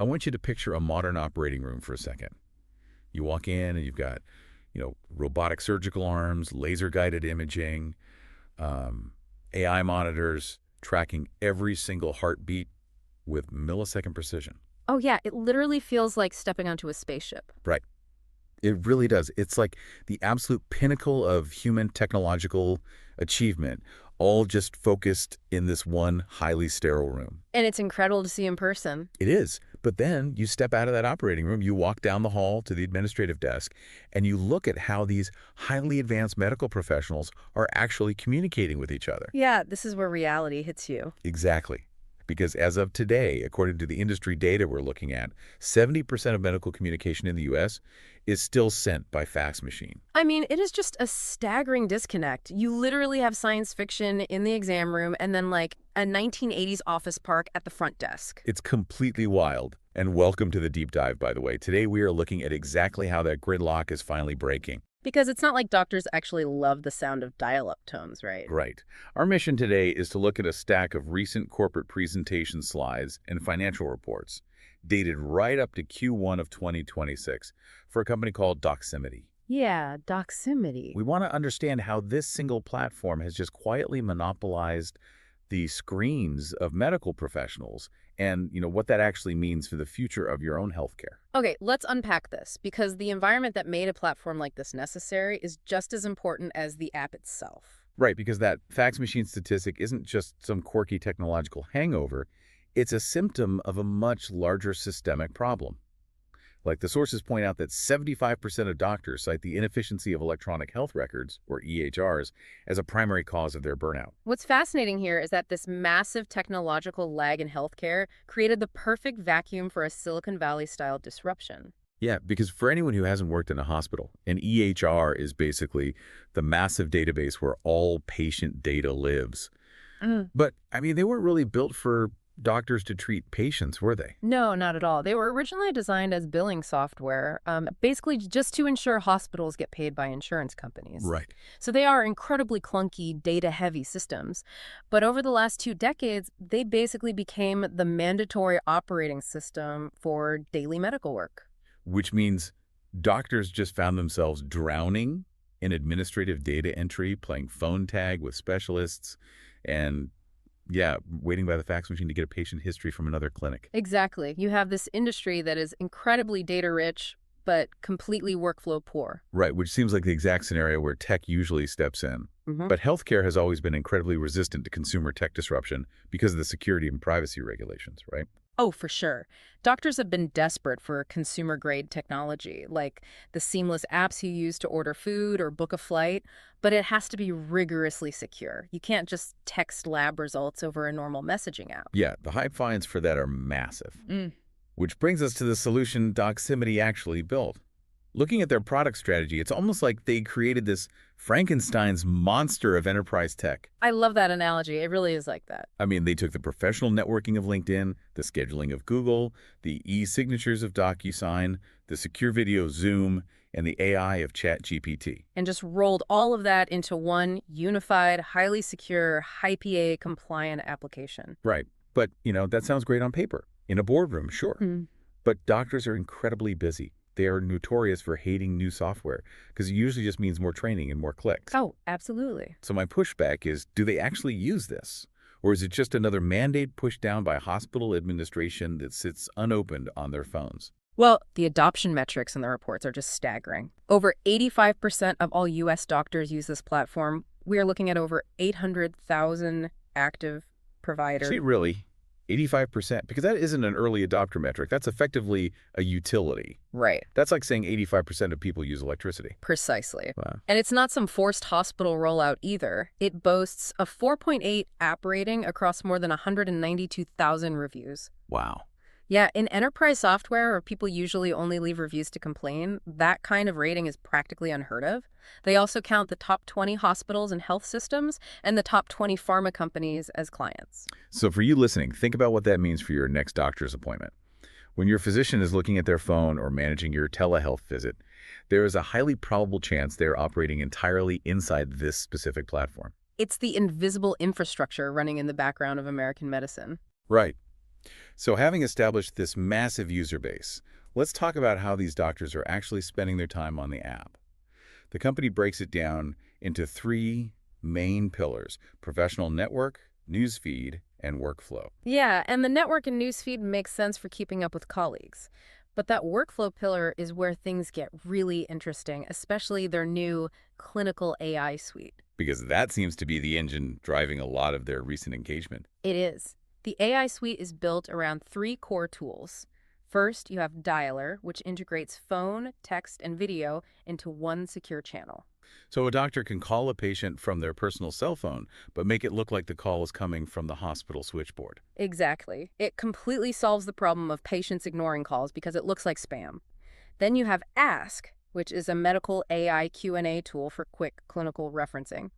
I want you to picture a modern operating room for a second. You walk in and you've got, robotic surgical arms, laser-guided imaging, AI monitors tracking every single heartbeat with millisecond precision. Oh, yeah, it literally feels like stepping onto a spaceship. Right. It really does. It's like the absolute pinnacle of human technological achievement, all just focused in this one highly sterile room. And it's incredible to see in person. It is. But then you step out of that operating room, you walk down the hall to the administrative desk, and you look at how these highly advanced medical professionals are actually communicating with each other. Yeah, this is where reality hits you. Exactly. Because as of today, according to the industry data we're looking at, 70% of medical communication in the U.S. is still sent by fax machine. I mean, it is just a staggering disconnect. You literally have science fiction in the exam room and then like a 1980s office park at the front desk. It's completely wild. And welcome to the deep dive, by the way. Today we are looking at exactly how that gridlock is finally breaking. Because it's not like doctors actually love the sound of dial-up tones, right? Right. Our mission today is to look at a stack of recent corporate presentation slides and financial reports dated right up to Q1 of 2026 for a company called Doximity. Yeah, Doximity. We want to understand how this single platform has just quietly monopolized the screens of medical professionals and, what that actually means for the future of your own healthcare. Okay, let's unpack this, because the environment that made a platform like this necessary is just as important as the app itself. Right, because that fax machine statistic isn't just some quirky technological hangover. It's a symptom of a much larger systemic problem. Like the sources point out that 75% of doctors cite the inefficiency of electronic health records, or EHRs, as a primary cause of their burnout. What's fascinating here is that this massive technological lag in healthcare created the perfect vacuum for a Silicon Valley-style disruption. Yeah, because for anyone who hasn't worked in a hospital, an EHR is basically the massive database where all patient data lives. But, they weren't really built for doctors to treat patients, were they? No, not at all. They were originally designed as billing software, basically just to ensure hospitals get paid by insurance companies. Right. So they are incredibly clunky, data-heavy systems. But over the last 2 decades, they basically became the mandatory operating system for daily medical work. Which means doctors just found themselves drowning in administrative data entry, playing phone tag with specialists, and waiting by the fax machine to get a patient history from another clinic. Exactly. You have this industry that is incredibly data-rich, but completely workflow poor. Right, which seems like the exact scenario where tech usually steps in. But healthcare has always been incredibly resistant to consumer tech disruption because of the security and privacy regulations, right? Oh, for sure. Doctors have been desperate for consumer-grade technology, like the seamless apps you use to order food or book a flight, but it has to be rigorously secure. You can't just text lab results over a normal messaging app. Yeah, the high fines for that are massive. Which brings us to the solution Doximity actually built. Looking at their product strategy, it's almost like they created this Frankenstein's monster of enterprise tech. I love that analogy. It really is like that. They took the professional networking of LinkedIn, the scheduling of Google, the e-signatures of DocuSign, the secure video of Zoom, and the AI of ChatGPT. And just rolled all of that into one unified, highly secure, high PA compliant application. Right. But, that sounds great on paper. In a boardroom, sure. But doctors are incredibly busy. They are notorious for hating new software because it usually just means more training and more clicks. Oh, absolutely. So my pushback is, do they actually use this? Or is it just another mandate pushed down by hospital administration that sits unopened on their phones? Well, the adoption metrics in the reports are just staggering. Over 85% of all U.S. doctors use this platform. We are looking at over 800,000 active providers. See, really? 85%? Because that isn't an early adopter metric. That's effectively a utility. Right. That's like saying 85% of people use electricity. Precisely. Wow. And it's not some forced hospital rollout either. It boasts a 4.8 app rating across more than 192,000 reviews. Wow. Yeah, in enterprise software, where people usually only leave reviews to complain, that kind of rating is practically unheard of. They also count the top 20 hospitals and health systems and the top 20 pharma companies as clients. So for you listening, think about what that means for your next doctor's appointment. When your physician is looking at their phone or managing your telehealth visit, there is a highly probable chance they're operating entirely inside this specific platform. It's the invisible infrastructure running in the background of American medicine. Right. So having established this massive user base, let's talk about how these doctors are actually spending their time on the app. The company breaks it down into three main pillars: professional network, newsfeed, and workflow. Yeah, and the network and newsfeed makes sense for keeping up with colleagues. But that workflow pillar is where things get really interesting, especially their new clinical AI suite. Because that seems to be the engine driving a lot of their recent engagement. It is. The AI suite is built around three core tools. First, you have Dialer, which integrates phone, text, and video into one secure channel. So a doctor can call a patient from their personal cell phone, but make it look like the call is coming from the hospital switchboard. Exactly. It completely solves the problem of patients ignoring calls because it looks like spam. Then you have Ask, which is a medical AI Q&A tool for quick clinical referencing.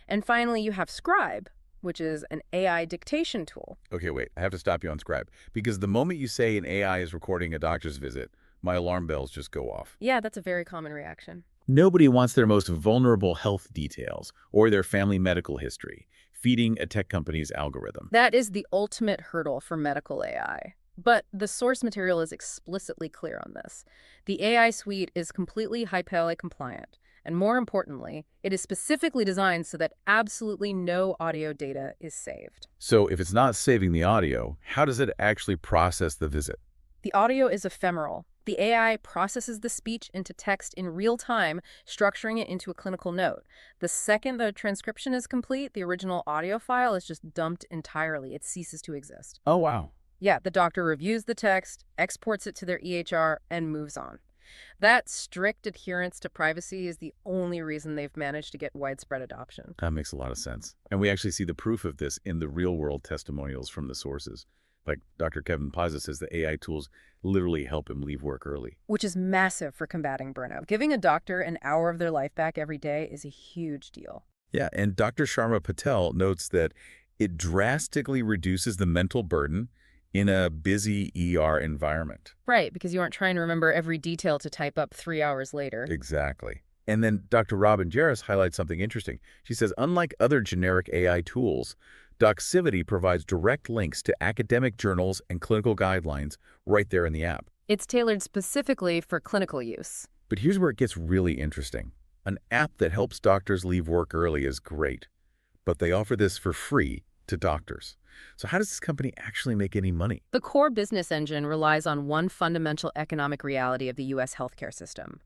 And finally, you have Scribe, which is an AI dictation tool. Okay, wait, I have to stop you on Scribe. Because the moment you say an AI is recording a doctor's visit, my alarm bells just go off. Yeah, that's a very common reaction. Nobody wants their most vulnerable health details or their family medical history feeding a tech company's algorithm. That is the ultimate hurdle for medical AI. But the source material is explicitly clear on this. The AI suite is completely HIPAA compliant. And more importantly, it is specifically designed so that absolutely no audio data is saved. So if it's not saving the audio, how does it actually process the visit? The audio is ephemeral. The AI processes the speech into text in real time, structuring it into a clinical note. The second the transcription is complete, the original audio file is just dumped entirely. It ceases to exist. Oh, wow. Yeah, the doctor reviews the text, exports it to their EHR, and moves on. That strict adherence to privacy is the only reason they've managed to get widespread adoption. That makes a lot of sense. And we actually see the proof of this in the real-world testimonials from the sources. Like Dr. Kevin Pazza says the AI tools literally help him leave work early. Which is massive for combating burnout. Giving a doctor an hour of their life back every day is a huge deal. Yeah, and Dr. Sharma Patel notes that it drastically reduces the mental burden in a busy ER environment. Right, because you aren't trying to remember every detail to type up 3 hours later. Exactly. And then Dr. Robin Jarvis highlights something interesting. She says, unlike other generic AI tools, Doximity provides direct links to academic journals and clinical guidelines right there in the app. It's tailored specifically for clinical use. But here's where it gets really interesting. An app that helps doctors leave work early is great, but they offer this for free to doctors. So how does this company actually make any money? The core business engine relies on one fundamental economic reality of the U.S. healthcare system.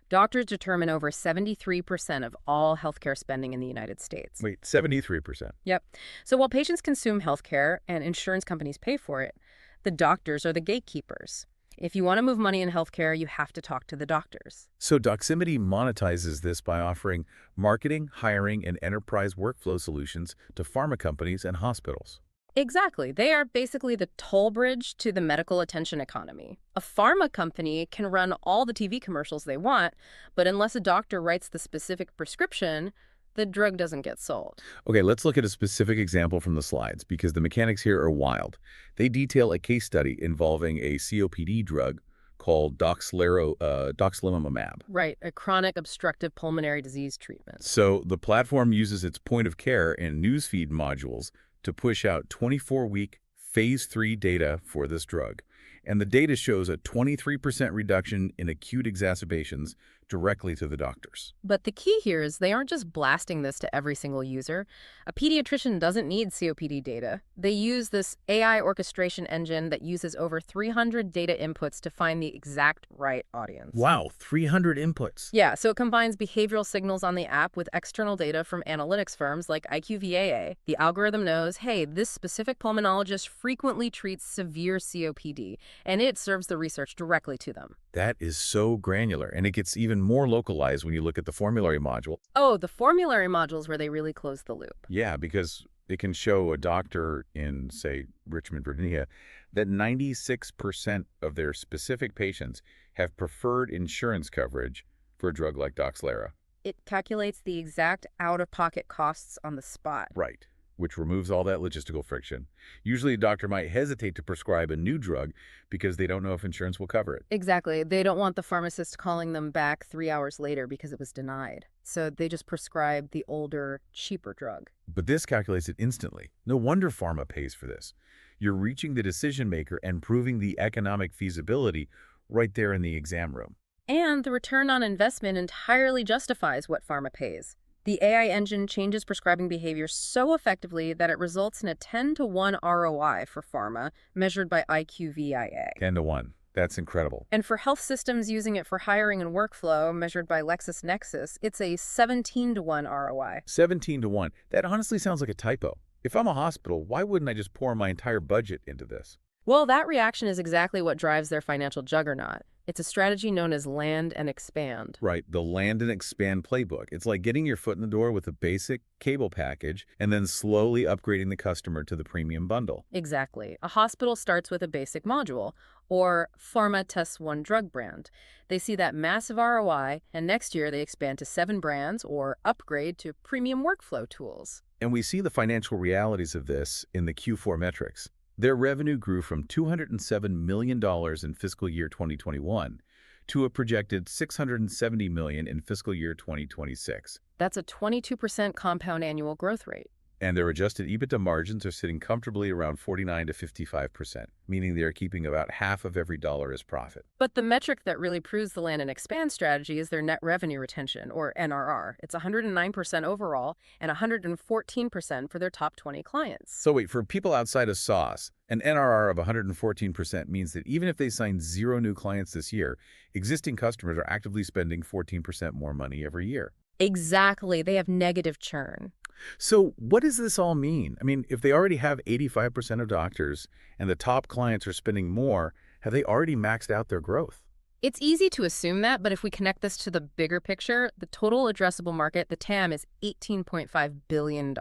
Doctors determine over 73% of all healthcare spending in the United States. Wait, 73%. Yep. So while patients consume healthcare and insurance companies pay for it, the doctors are the gatekeepers. If you want to move money in healthcare, you have to talk to the doctors. So Doximity monetizes this by offering marketing, hiring, and enterprise workflow solutions to pharma companies and hospitals. Exactly. They are basically the toll bridge to the medical attention economy. A pharma company can run all the TV commercials they want, but unless a doctor writes the specific prescription, the drug doesn't get sold. Okay, let's look at a specific example from the slides because the mechanics here are wild. They detail a case study involving a COPD drug called doxlimumab. Right, a chronic obstructive pulmonary disease treatment. So the platform uses its point of care and newsfeed modules to push out 24-week phase 3 data for this drug. And the data shows a 23% reduction in acute exacerbations directly to the doctors. But the key here is they aren't just blasting this to every single user. A pediatrician doesn't need COPD data. They use this AI orchestration engine that uses over 300 data inputs to find the exact right audience. Wow, 300 inputs. Yeah, so it combines behavioral signals on the app with external data from analytics firms like IQVIA. The algorithm knows, hey, this specific pulmonologist frequently treats severe COPD, and it serves the research directly to them. That is so granular, and it gets even more localized when you look at the formulary module. Oh, the formulary modules where they really close the loop. Yeah, because it can show a doctor in, say, Richmond, Virginia, that 96% of their specific patients have preferred insurance coverage for a drug like Doxlara. It calculates the exact out-of-pocket costs on the spot. Right, which removes all that logistical friction. Usually a doctor might hesitate to prescribe a new drug because they don't know if insurance will cover it. Exactly. They don't want the pharmacist calling them back 3 hours later because it was denied. So they just prescribe the older, cheaper drug. But this calculates it instantly. No wonder pharma pays for this. You're reaching the decision maker and proving the economic feasibility right there in the exam room. And the return on investment entirely justifies what pharma pays. The AI engine changes prescribing behavior so effectively that it results in a 10-to-1 ROI for pharma, measured by IQVIA. 10 to 1. That's incredible. And for health systems using it for hiring and workflow, measured by LexisNexis, it's a 17-to-1 ROI. 17 to 1. That honestly sounds like a typo. If I'm a hospital, why wouldn't I just pour my entire budget into this? Well, that reaction is exactly what drives their financial juggernaut. It's a strategy known as land and expand. Right, the land and expand playbook. It's like getting your foot in the door with a basic cable package and then slowly upgrading the customer to the premium bundle. Exactly. A hospital starts with a basic module, or pharma tests one drug brand. They see that massive ROI, and next year they expand to 7 brands or upgrade to premium workflow tools. And we see the financial realities of this in the Q4 metrics. Their revenue grew from $207 million in fiscal year 2021 to a projected $670 million in fiscal year 2026. That's a 22% compound annual growth rate. And their adjusted EBITDA margins are sitting comfortably around 49 to 55%, meaning they are keeping about half of every dollar as profit. But the metric that really proves the land and expand strategy is their net revenue retention, or NRR. It's 109% overall and 114% for their top 20 clients. So wait, for people outside of SaaS, an NRR of 114% means that even if they sign 0 new clients this year, existing customers are actively spending 14% more money every year. Exactly. They have negative churn. So what does this all mean? I mean, if they already have 85% of doctors and the top clients are spending more, have they already maxed out their growth? It's easy to assume that, but if we connect this to the bigger picture, the total addressable market, the TAM, is $18.5 billion.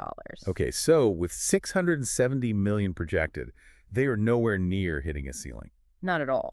Okay, so with 670 million projected, they are nowhere near hitting a ceiling. Not at all.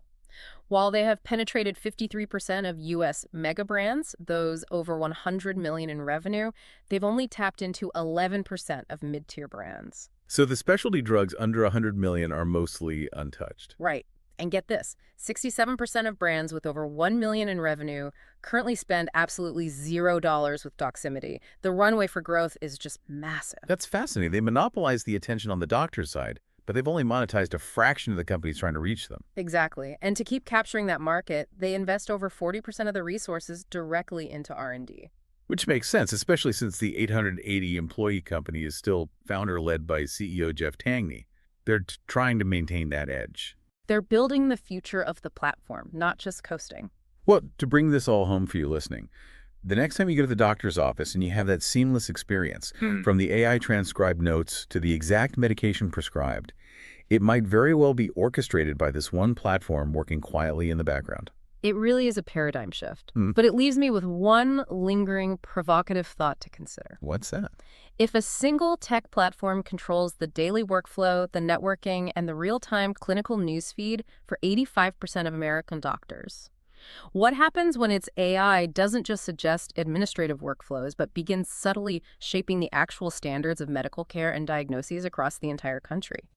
While they have penetrated 53% of U.S. mega brands, those over $100 million in revenue, they've only tapped into 11% of mid-tier brands. So the specialty drugs under 100 million are mostly untouched. Right. And get this, 67% of brands with over $1 million in revenue currently spend absolutely $0 with Doximity. The runway for growth is just massive. That's fascinating. They monopolize the attention on the doctor's side, but they've only monetized a fraction of the companies trying to reach them. Exactly. And to keep capturing that market, they invest over 40% of the resources directly into R&D. Which makes sense, especially since the 880-employee company is still founder-led by CEO Jeff Tangney. They're trying to maintain that edge. They're building the future of the platform, not just coasting. Well, to bring this all home for you listening, the next time you go to the doctor's office and you have that seamless experience, from the AI transcribed notes to the exact medication prescribed, it might very well be orchestrated by this one platform working quietly in the background. It really is a paradigm shift. But it leaves me with one lingering, provocative thought to consider. What's that? If a single tech platform controls the daily workflow, the networking, and the real-time clinical newsfeed for 85% of American doctors, what happens when its AI doesn't just suggest administrative workflows, but begins subtly shaping the actual standards of medical care and diagnoses across the entire country?